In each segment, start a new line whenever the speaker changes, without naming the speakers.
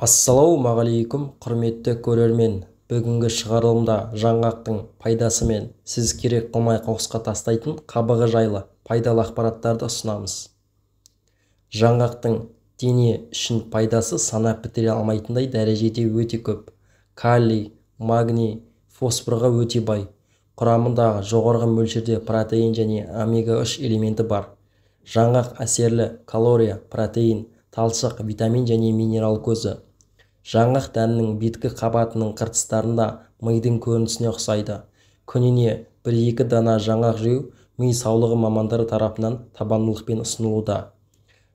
Ассалаумағалейкум, құрметті көрермен. Бүгінгі шығарылымда жаңғақтың пайдасы мен сіз керек қылмай қоқысқа тастайтын қабығы жайлы пайдалы ақпараттарды ұсынамыз. Жаңғақтың дене үшін пайдасы санап бітіре алмайтындай дәрежеде өте көп. Калий, магний, фосфорға өте бай. Құрамындағы жоғарғы мөлшерде протеин және омега-3 элементі бар. Жаңғақ әсерлі калория, протеин, талшық, витамин және минерал көзі. Жаңғақ дәнінің беткі қабатының қыртыстарында мидың көрінісіне ұқсайды. Күніне 1-2 дана жаңғақ жеу ми саулығы мамандары тарапынан табандылықпен ұсынылуда.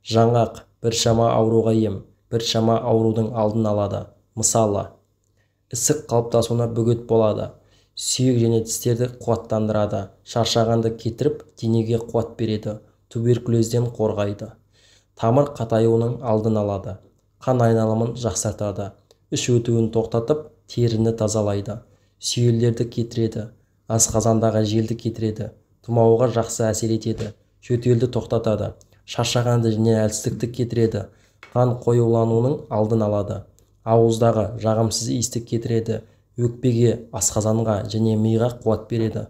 Жаңғақ біршама ауруға ем, біршама аурудың алдын алады. Мысалы, ісік қалыптасуына бөгет болады, сүйек және тістерді қуаттандырады, шаршағанды кетіріп, денеге қуат береді, туберкулезден қорғайды. Тамыр қатаюының алдын алады, қан айналымын жақсартады, іш өтуін тоқтатып, теріні тазалайды, сүйелдерді кетіреді, асқазандағы желді кетіреді, тұмауға жақсы әсер етеді, жөтелді тоқтатады, шаршағанды және әлсіздікті кетіреді, қан қоюлануының алдын алады, ауыздағы жағымсыз иісті кетіреді, өкпеге, асқазанға және миға қуат береді,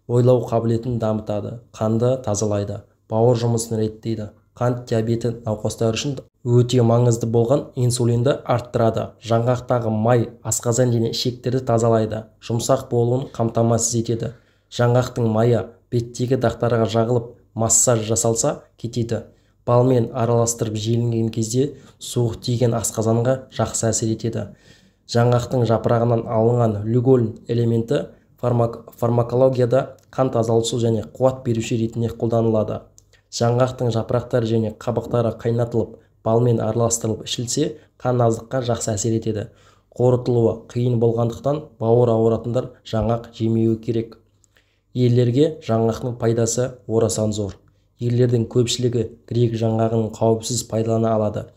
ойлау қабілетін дамытады, қанды тазалайды, бауыр жұмысын реттейді, қант диабеті науқастар үшін өте маңызды болған инсулинді арттырады. Жаңғақтағы май асқазан және ішектерді тазалайды, жұмсақ болуын қамтамасыз етеді. Жаңғақтың майы беттегі дақтарға жағылып, массаж жасалса кетеді. Балмен араластырып желінген кезде суық тиген асқазанға жақсы әсер етеді. Жаңғақтың жапырағынан алынған люголь элементі фармакологияда қан тазалаушы және қуат беруші ретінде қолданылады. Жаңғақтың жапырақтары және қабықтары қайнатылып, балмен араластырылып ішілсе, қан аздыққа жақсы әсер етеді. Қорытылуы қиын болғандықтан бауыр ауыратындар жаңғақ жемеуі керек. Ерлерге жаңғақтың пайдасы орасан зор. Ерлердің көпшілігі грек жаңғағын қауіпсіз пайдалана алады.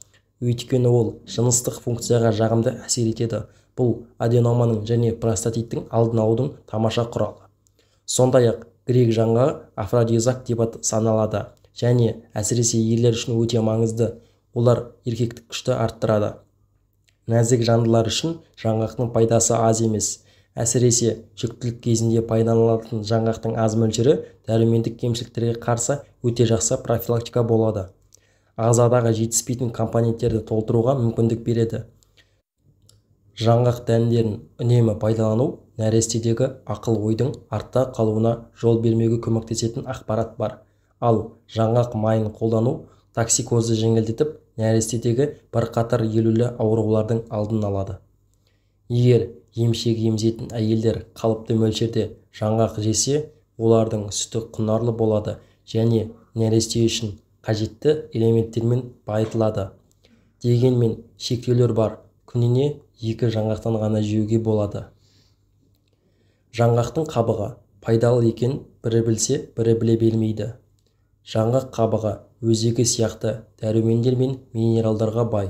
Өйткені ол жыныстық функцияға жағымды әсер етеді. Бұл аденоманың және простатиттің алдын алудың тамаша құралы. Сондай-ақ грек жаңғағы афродизиак деп саналады және әсіресе ерлер үшін өте маңызды. Олар еркектік күшті арттырады. Нәзік жандылар үшін жаңғақтың пайдасы аз емес. Әсіресе жүктілік кезінде пайдаланылатын жаңғақтың аз мөлшері дәрумендік кемшіліктерге қарсы өте жақсы профилактика болады. Ағзадағы жетіспейтін компоненттерді толтыруға мүмкіндік береді. Жаңғақ дәндерін үнемі пайдалану нәрестедегі ақыл-ойдың артта қалуына жол бермеуге көмектесетін ақпарат бар. Ал жаңғақ майын қолдану токсикозды жеңілдетіп, нәрестедегі бірқатар елеулі аурулардың алдын алады. Егер емшек емізетін әйелдер қалыпты мөлшерде жаңғақ жесе, олардың сүті құнарлы болады және нәресте үшін қажетті элементтермен байытылады. Дегенмен шектеулер бар. Күніне 2 жаңғақтан ғана жеуге болады. Жаңғақтың қабығы пайдалы екен бірі білсе, бірі біле бермейді. Жаңғақ қабығы өзегі сияқты дәрумендер мен минералдарға бай.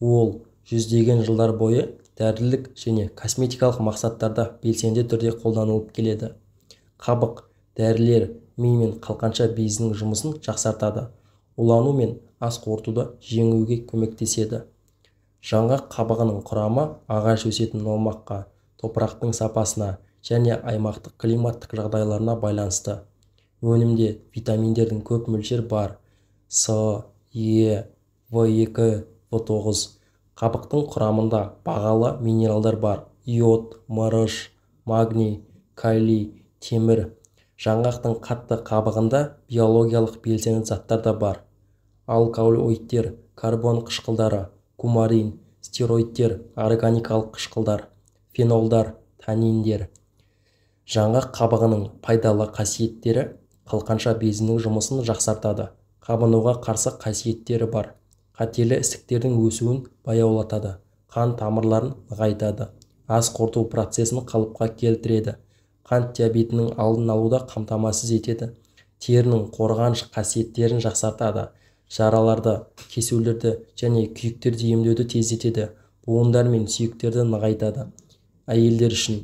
Ол жүздеген жылдар бойы дәрілік және косметикалық мақсаттарда белсенді түрде қолданылып келеді. Қабық дәрілер ми мен қалқанша безінің жұмысын жақсартады. Улану мен ас қорытуды жеңуге көмектеседі. Жаңғақ қабығының құрамы ағаш өсетін аумаққа, топырақтың сапасына және аймақтық климаттық жағдайларына байланысты. Өнімде витаминдердің көп мөлшер бар. С, Е, В2, В9. Қабықтың құрамында бағалы минералдар бар. Иод, мырыш, магний, калий, темір. Жаңғақтың қатты қабығында биологиялық белсенді заттар да бар. Алкалоидтер, карбон қышқылдары, кумарин, стероидтер, органикалық қышқылдар, фенолдар, таниндер. Жаңғақ қабығының пайдалы қасиеттері қалқанша безінің жұмысын жақсартады. Қабынуға қарсы қасиеттері бар. Қатерлі ісіктердің өсуін баяулатады. Қан тамырларын нығайтады. Ас қорыту процесін қалыпқа келтіреді. Қант диабетінің алдын алуда қамтамасыз етеді. Терінің қорғаныш қасиеттерін жақсартады. Жараларды, кесулерді және күйіктерді емдеуді тездетеді. Буындар мен сүйектерді нығайтады. Әйелдер үшін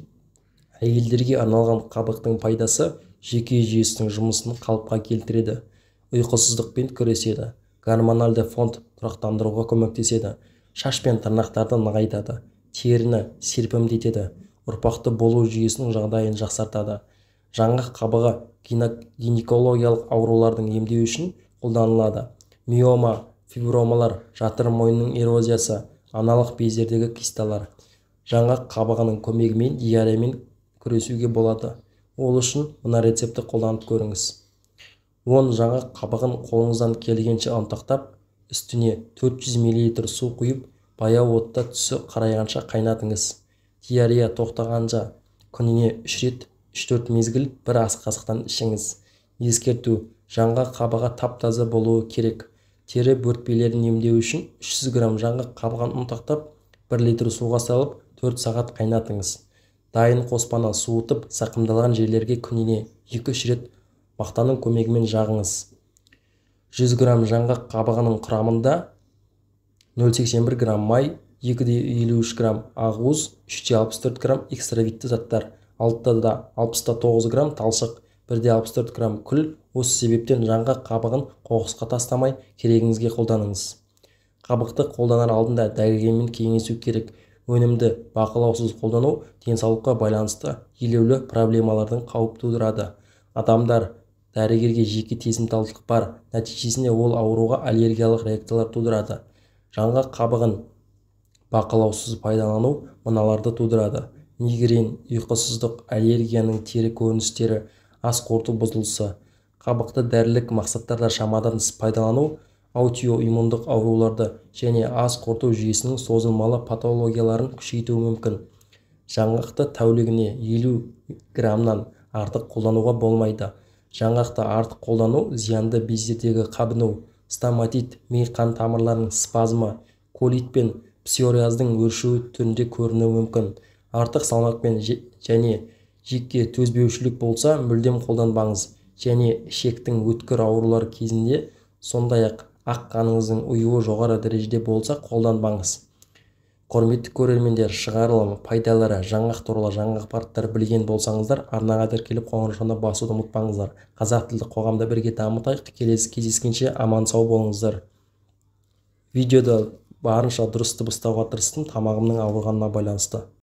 әйелдерге арналған қабықтың пайдасы жүйке жүйесінің жұмысын қалыпқа келтіреді. Ұйқысыздықпен күреседі. Гормоналды фонд тұрақтандыруға көмектеседі. шаш пен тырнақтарды нығайтады, теріні серпімдетеді, ұрпақты болу жүйесінің жағдайын жақсартады. Жаңғақ қабығы гинекологиялық аурулардың емдеу үшін қолданылады. Миома, фибромалар, жатыр мойнының эрозиясы, аналық бездердегі кисталар. Жаңғақ қабығының көмегімен диареямен күресуге болады. Ол үшін мына рецепті қолданып көріңіз. 10 жаңғақ қабығын қолыңыздан келгенше ұнтақтап, үстіне 400 мл су құйып, баяу отта түсі қарайғанша қайнатыңыз. Диарея тоқтағанша күніне 3 рет 3-4 мезгіл бір ас қасықтан ішіңіз. Ескерту: жаңғақ қабығы тап-таза болуы керек. Тері бөртпелерін емдеу үшін 300 грамм жаңғақ қабығын ұнтақтап, 1 литр суға салып, 4 сағат қайнатыңыз. Дайын қоспаны суытып, сақымдалған жерлерге күніне 2-3 рет мақтаның көмегімен жағыңыз. 100 грамм жаңғақ қабығының құрамында 0,81 грамм май, 2,53 грамм ақуыз, 3,64 грамм экстравитті заттар, 6,69 грамм талшық, 1,64 грамм күл. Осы себептен жаңғақ қабығын қоқысқа тастамай, керегіңізге қолданыңыз. Қабықты қолданар алдында дәрігермен кеңесу керек. Өнімді бақылаусыз қолдану денсаулыққа байланысты елеулі проблемалардың қауіп тудырады. Адамдар дәрігерге жеке сезімталдық бар, нәтижесінде ол ауруға аллергиялық реакциялар тудырады. Жаңғақ қабығын бақылаусыз пайдалану мыналарды тудырады: мигрен, ұйқысыздық, аллергияның тері көріністері, ас қорыту бұзылысы. Қабықты дәрілік мақсаттарда шамадан тыс пайдалану аутоиммундық ауруларды және ас қорыту жүйесінің созылмалы патологияларын күшейтуі мүмкін. Жаңғақты тәулігіне 50 граммнан артық қолдануға болмайды. Жаңғақты артық қолдану зиянды бездердегі қабыну, стоматит, ми қан тамырларының спазмы, колит пен псориаздың өршуі түрінде көрінуі мүмкін. Артық салмақпен және жекке төзбеушілік болса, мүлдем қолданбаңыз. Және ішектің өткір аурулары кезінде, сондай-ақ ақ қаныңыздың ұйуы жоғары дәрежеде болса, қолданбаңыз. Құрметті көрермендер, шығарылым пайдалары жаңғақ туралы жаңа ақпараттар білген болсаңыздар, арнаға тіркеліп қоңыраушаны басуды ұмытпаңыздар. Қазақ тілді қоғамда бірге дамытайық. Келесі кездескенше аман сау болыңыздар. Видеода барынша дұрыс дыбыстауға тырыстым, тамағымның ауырғанына байланысты.